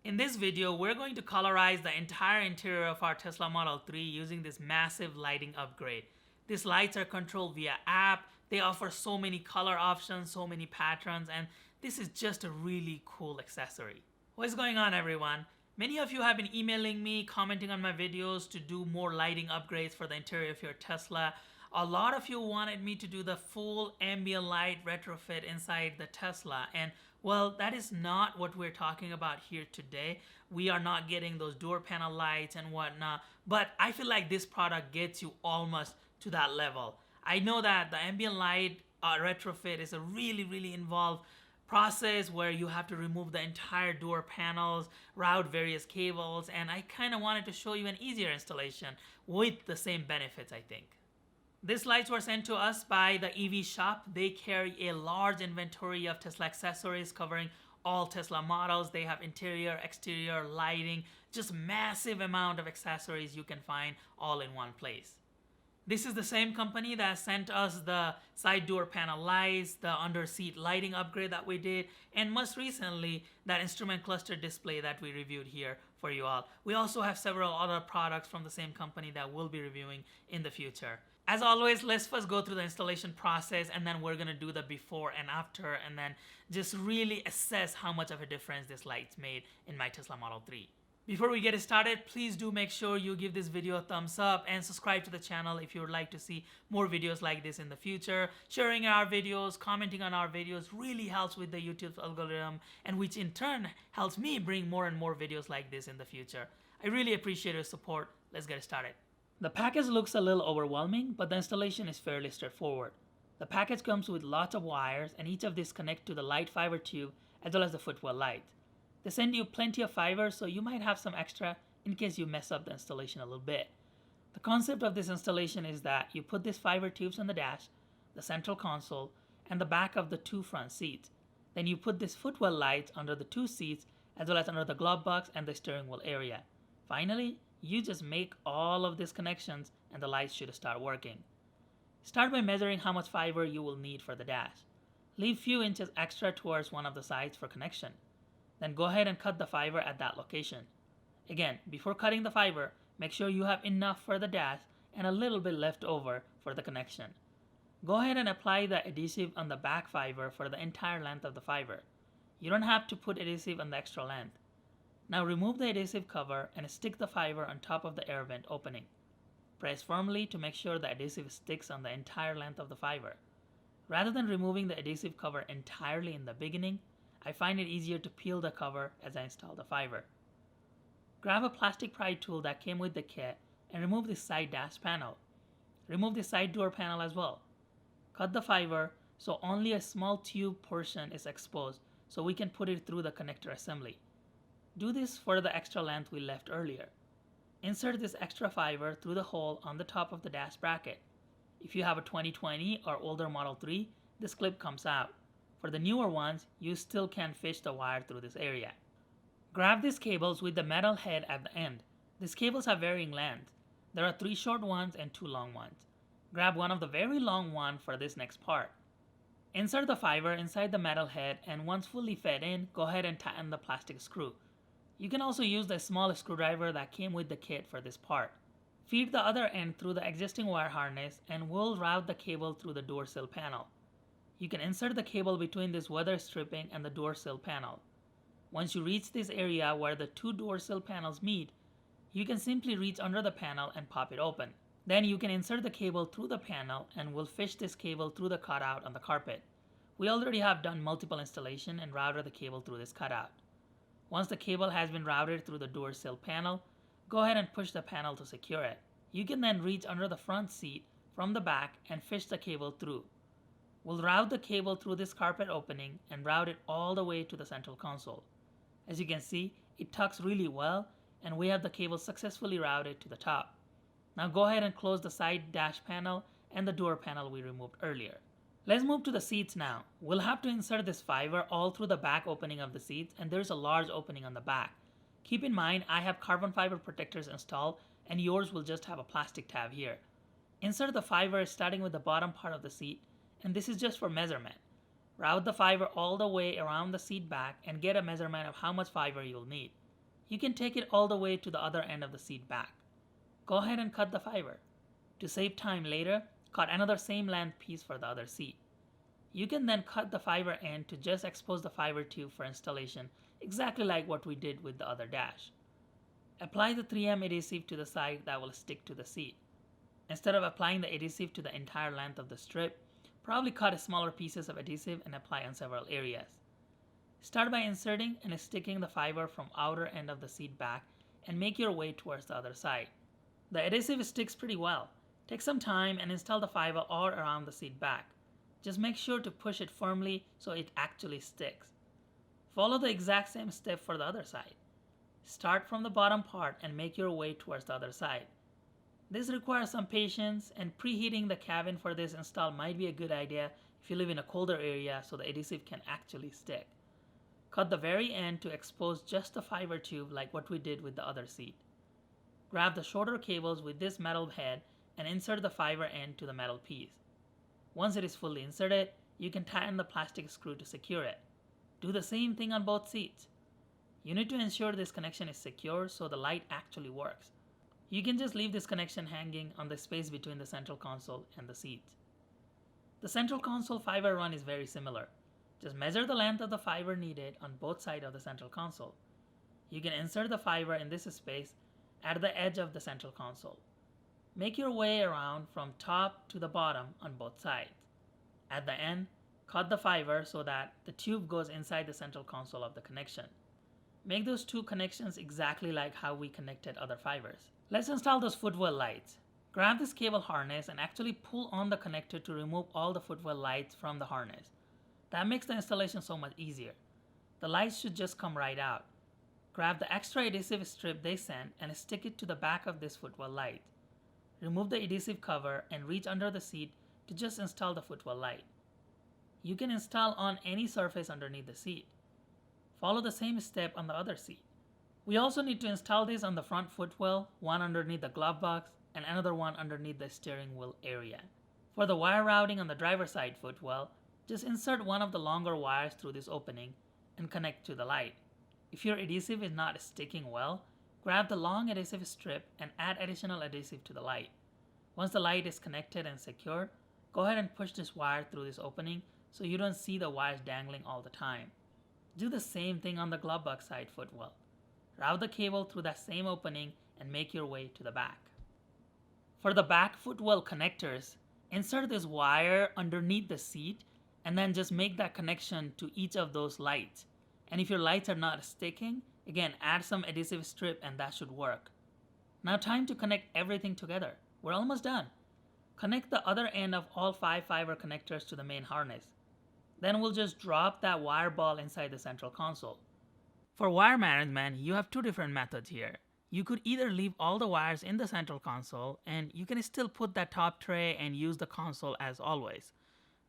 In this video, we're going to colorize the entire interior of our Tesla Model 3 using this massive lighting upgrade. These lights are controlled via app. They offer so many color options, so many patterns, and this is just a really cool accessory. What's going on, everyone? Many of you have been emailing me, commenting on my videos to do more lighting upgrades for the interior of your Tesla. A lot of you wanted me to do the full ambient light retrofit inside the Tesla, and well, that is not what we're talking about here today. We are not getting those door panel lights and whatnot, but I feel like this product gets you almost to that level. I know that the ambient light retrofit is a really involved process where you have to remove the entire door panels, route various cables, and I kind of wanted to show you an easier installation with the same benefits, I think. These lights were sent to us by the EV shop. They carry a large inventory of Tesla accessories covering all Tesla models. They have interior, exterior, lighting, just massive amount of accessories you can find all in one place. This is the same company that sent us the side door panel lights, the under seat lighting upgrade that we did, and most recently that instrument cluster display that we reviewed here for you all. We also have several other products from the same company that we'll be reviewing in the future. As always, let's first go through the installation process, and then we're gonna do the before and after, and then just really assess how much of a difference this light's made in my Tesla Model 3. Before we get started, please do make sure you give this video a thumbs up and subscribe to the channel if you would like to see more videos like this in the future. Sharing our videos, commenting on our videos really helps with the YouTube algorithm, and which in turn helps me bring more and more videos like this in the future. I really appreciate your support. Let's get started. The package looks a little overwhelming, but the installation is fairly straightforward. The package comes with lots of wires, and each of these connect to the light fiber tube as well as the Footwell light. They send you plenty of fiber, so you might have some extra in case you mess up the installation a little bit. The concept of this installation is that you put these fiber tubes on the dash, the central console, and the back of the two front seats. Then you put these Footwell lights under the two seats as well as under the glove box and the steering wheel area. Finally, you just make all of these connections and the lights should start working. Start by measuring how much fiber you will need for the dash. Leave few inches extra towards one of the sides for connection. Then go ahead and cut the fiber at that location. Again, before cutting the fiber, make sure you have enough for the dash and a little bit left over for the connection. Go ahead and apply the adhesive on the back fiber for the entire length of the fiber. You don't have to put adhesive on the extra length. Now remove the adhesive cover and stick the fiber on top of the air vent opening. Press firmly to make sure the adhesive sticks on the entire length of the fiber. Rather than removing the adhesive cover entirely in the beginning, I find it easier to peel the cover as I install the fiber. Grab a plastic pry tool that came with the kit and remove the side dash panel. Remove the side door panel as well. Cut the fiber so only a small tube portion is exposed so we can put it through the connector assembly. Do this for the extra length we left earlier. Insert this extra fiber through the hole on the top of the dash bracket. If you have a 2020 or older Model 3, this clip comes out. For the newer ones, you still can fish the wire through this area. Grab these cables with the metal head at the end. These cables have varying lengths. There are 3 short ones and 2 long ones. Grab one of the very long one for this next part. Insert the fiber inside the metal head, and once fully fed in, go ahead and tighten the plastic screw. You can also use the small screwdriver that came with the kit for this part. Feed the other end through the existing wire harness and we'll route the cable through the door sill panel. You can insert the cable between this weather stripping and the door sill panel. Once you reach this area where the 2 door sill panels meet, you can simply reach under the panel and pop it open. Then you can insert the cable through the panel and we'll fish this cable through the cutout on the carpet. We already have done multiple installation and routed the cable through this cutout. Once the cable has been routed through the door sill panel, go ahead and push the panel to secure it. You can then reach under the front seat from the back and fish the cable through. We'll route the cable through this carpet opening and route it all the way to the central console. As you can see, it tucks really well and we have the cable successfully routed to the top. Now go ahead and close the side dash panel and the door panel we removed earlier. Let's move to the seats now. We'll have to insert this fiber all through the back opening of the seats, and there's a large opening on the back. Keep in mind I have carbon fiber protectors installed and yours will just have a plastic tab here. Insert the fiber starting with the bottom part of the seat, and this is just for measurement. Route the fiber all the way around the seat back and get a measurement of how much fiber you'll need. you can take it all the way to the other end of the seat back. Go ahead and cut the fiber. To save time later, cut another same length piece for the other seat. You can then cut the fiber end to just expose the fiber tube for installation, exactly like what we did with the other dash. Apply the 3M adhesive to the side that will stick to the seat. Instead of applying the adhesive to the entire length of the strip, probably cut smaller pieces of adhesive and apply on several areas. Start by inserting and sticking the fiber from outer end of the seat back and make your way towards the other side. The adhesive sticks pretty well. Take some time and install the fiber all around the seat back. Just make sure to push it firmly so it actually sticks. Follow the exact same step for the other side. Start from the bottom part and make your way towards the other side. This requires some patience, and preheating the cabin for this install might be a good idea if you live in a colder area so the adhesive can actually stick. Cut the very end to expose just the fiber tube like what we did with the other seat. Grab the shorter cables with this metal head and insert the fiber end to the metal piece. Once it is fully inserted, you can tighten the plastic screw to secure it. Do the same thing on both seats. You need to ensure this connection is secure so the light actually works. You can just leave this connection hanging on the space between the central console and the seats. The central console fiber run is very similar. Just measure the length of the fiber needed on both sides of the central console. You can insert the fiber in this space at the edge of the central console. Make your way around from top to the bottom on both sides. At the end, cut the fiber so that the tube goes inside the central console of the connection. Make those two connections exactly like how we connected other fibers. Let's install those Footwell lights. Grab this cable harness and actually pull on the connector to remove all the Footwell lights from the harness. That makes the installation so much easier. The lights should just come right out. Grab the extra adhesive strip they sent and stick it to the back of this Footwell light. Remove the adhesive cover and reach under the seat to just install the Footwell light. You can install on any surface underneath the seat. Follow the same step on the other seat. We also need to install this on the front footwell, one underneath the glove box and another one underneath the steering wheel area. For the wire routing on the driver's side footwell, just insert one of the longer wires through this opening and connect to the light. If your adhesive is not sticking well, grab the long adhesive strip and add additional adhesive to the light. Once the light is connected and secured, go ahead and push this wire through this opening so you don't see the wires dangling all the time. Do the same thing on the glove box side footwell. Route the cable through that same opening and make your way to the back. For the back footwell connectors, insert this wire underneath the seat and then just make that connection to each of those lights. And if your lights are not sticking, again, add some adhesive strip and that should work. Now time to connect everything together. We're almost done. Connect the other end of all 5 fiber connectors to the main harness. Then we'll just drop that wire ball inside the central console. For wire management, you have 2 different methods here. You could either leave all the wires in the central console and you can still put that top tray and use the console as always.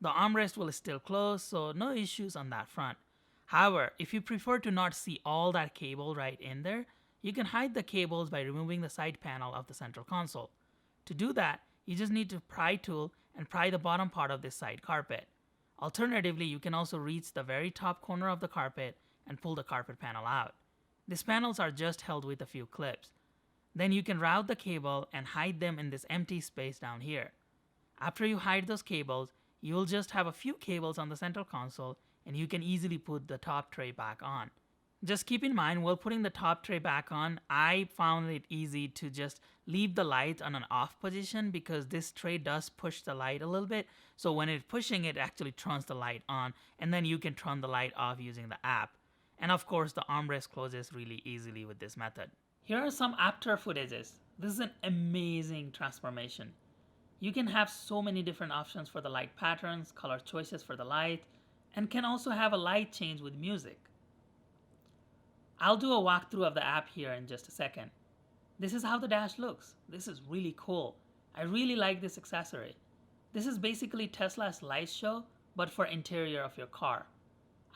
The armrest will still close, so no issues on that front. However, if you prefer to not see all that cable right in there, you can hide the cables by removing the side panel of the central console. To do that, you just need to pry tool and pry the bottom part of this side carpet. Alternatively, you can also reach the very top corner of the carpet and pull the carpet panel out. These panels are just held with a few clips. Then you can route the cable and hide them in this empty space down here. After you hide those cables, you'll just have a few cables on the central console and you can easily put the top tray back on. Just keep in mind, while putting the top tray back on, I found it easy to just leave the light on an off position because this tray does push the light a little bit. So when it's pushing, it actually turns the light on, and then you can turn the light off using the app. And of course, the armrest closes really easily with this method. Here are some after footages. This is an amazing transformation. You can have so many different options for the light patterns, color choices for the light, and can also have a light change with music. I'll do a walkthrough of the app here in just a second. This is how the dash looks. This is really cool. I really like this accessory. This is basically Tesla's light show, but for interior of your car.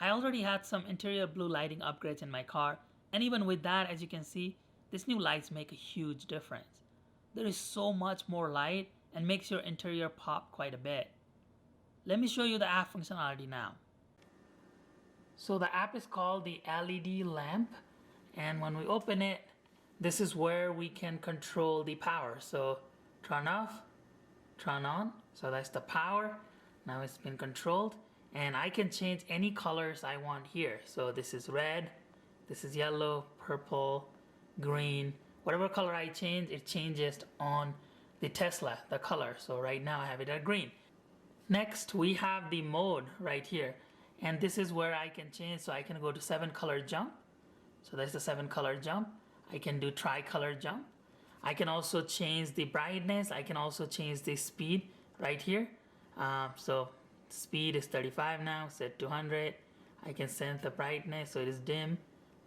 I already had some interior blue lighting upgrades in my car, and even with that, as you can see, these new lights make a huge difference. There is so much more light and makes your interior pop quite a bit. Let me show you the app functionality now. So the app is called the LED lamp, And when we open it, this is where we can control the power. So turn off, turn on. So that's the power. Now it's been controlled, and I can change any colors I want here. So this is red, this is yellow, purple, green. Whatever color I change, it changes on the Tesla, the color. So right now I have it at green. Next, we have the mode right here. And this is where I can change. So I can go to 7-color jump. So that's the 7-color jump. I can do tri-color jump. I can also change the brightness. I can also change the speed right here. So speed is 35 now, set to 100. I can set the brightness so it is dim,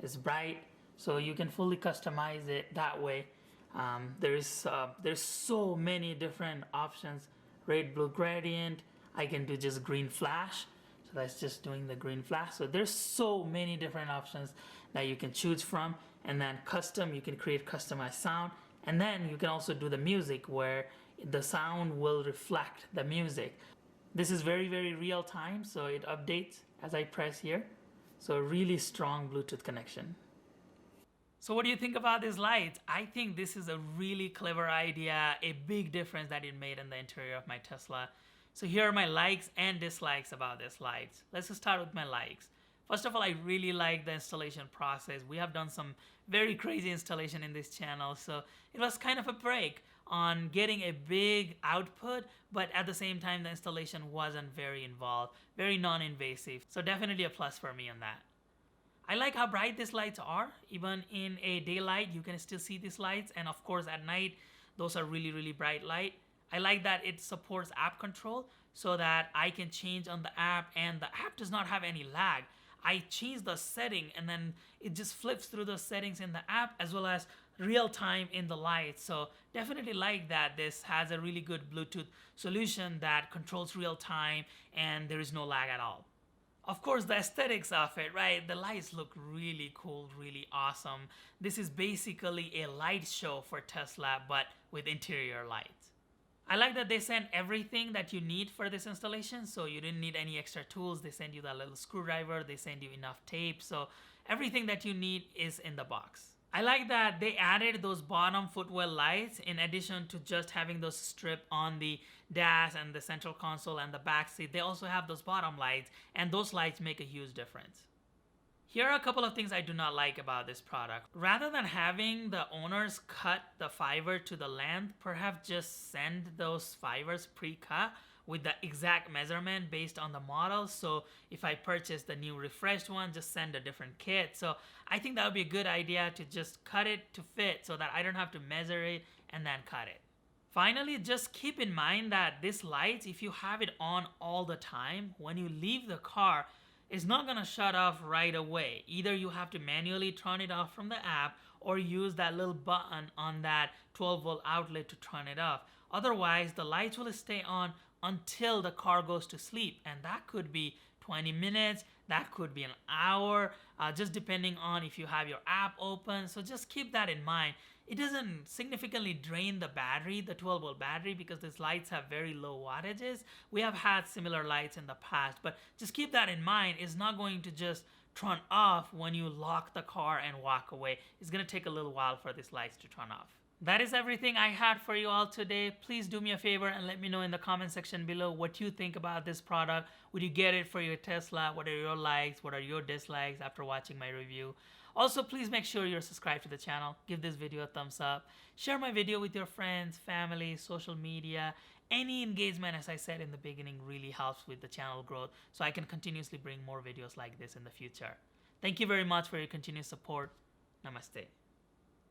it's bright. So you can fully customize it that way. There's so many different options. Red, blue gradient. I can do just green flash. So that's just doing the green flash. So there's so many different options that you can choose from. And then custom, you can create customized sound. And then you can also do the music where the sound will reflect the music. This is very, very real time. So it updates as I press here. So a really strong Bluetooth connection. So what do you think about these lights? I think this is a really clever idea, a big difference that it made in the interior of my Tesla. So here are my likes and dislikes about these lights. Let's just start with my likes. First of all, I really like the installation process. We have done some very crazy installation in this channel, so it was kind of a break on getting a big output, but at the same time the installation wasn't very involved, very non-invasive. So definitely a plus for me on that. I like how bright these lights are. Even in a daylight, you can still see these lights. And of course at night, those are really, really bright light. I like that it supports app control so that I can change on the app and the app does not have any lag. I change the setting and then it just flips through the settings in the app as well as real time in the lights. So definitely like that this has a really good Bluetooth solution that controls real time and there is no lag at all. Of course, the aesthetics of it, right? The lights look really cool, really awesome. This is basically a light show for Tesla, but with interior lights. I like that they send everything that you need for this installation, so you didn't need any extra tools. They send you that little screwdriver, they send you enough tape, so everything that you need is in the box. I like that they added those bottom Footwell lights in addition to just having those strip on the dash and the central console and the back seat. They also have those bottom lights, and those lights make a huge difference. Here are a couple of things I do not like about this product. Rather than having the owners cut the fiber to the length, perhaps just send those fibers pre-cut with the exact measurement based on the model. So if I purchase the new refreshed one, just send a different kit. So I think that would be a good idea to just cut it to fit so that I don't have to measure it and then cut it. Finally, just keep in mind that this light, if you have it on all the time, when you leave the car, it's not gonna shut off right away. Either you have to manually turn it off from the app or use that little button on that 12-volt outlet to turn it off. Otherwise, the lights will stay on until the car goes to sleep, and that could be 20 minutes, that could be an hour, just depending on if you have your app open. So just keep that in mind. It doesn't significantly drain the battery, the 12-volt battery, because these lights have very low wattages. We have had similar lights in the past, but just keep that in mind. It's not going to just turn off when you lock the car and walk away. It's going to take a little while for these lights to turn off. That is everything I had for you all today. Please do me a favor and let me know in the comment section below what you think about this product. Would you get it for your Tesla? What are your likes? What are your dislikes after watching my review? Also, please make sure you're subscribed to the channel. Give this video a thumbs up. Share my video with your friends, family, social media. Any engagement, as I said in the beginning, really helps with the channel growth so I can continuously bring more videos like this in the future. Thank you very much for your continued support. Namaste.